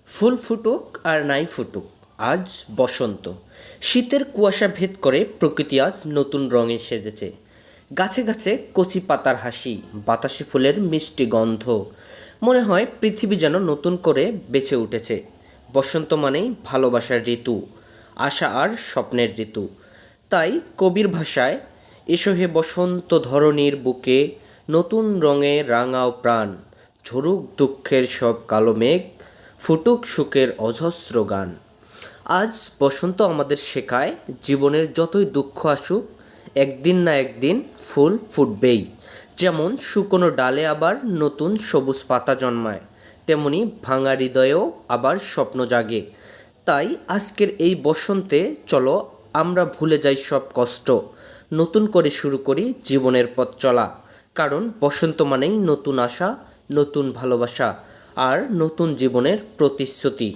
ফুল ফুটুক আর নাই ফুটুক, আজ বসন্ত। শীতের কুয়াশা ভেদ করে প্রকৃতি আজ নতুন রঙে সেজেছে। গাছে গাছে কচি পাতার হাসি, বাতাসি ফুলের মিষ্টি গন্ধ। মনে হয় পৃথিবী যেন নতুন করে বেঁচে উঠেছে। বসন্ত মানেই ভালোবাসার ঋতু, আশা আর স্বপ্নের ঋতু। তাই কবির ভাষায়, এসো হে বসন্ত ধরণীর বুকে, নতুন রঙে রাঙাও প্রাণ, ঝরুক দুঃখের সব কালো মেঘ, ফুটুক সুখের অজস্র গান। আজ বসন্ত আমাদের শেখায়, জীবনের যতই দুঃখ আসুক, একদিন না একদিন ফুল ফুটবেই। যেমন শুকনো ডালে আবার নতুন সবুজ পাতা জন্মায়, তেমনি ভাঙা হৃদয়েও আবার স্বপ্ন জাগে। তাই আজকের এই বসন্তে চলো আমরা ভুলে যাই সব কষ্ট, নতুন করে শুরু করি জীবনের পথ চলা। কারণ বসন্ত মানেই নতুন আশা, নতুন ভালোবাসা আর নতুন জীবনের প্রতিশ্রুতি।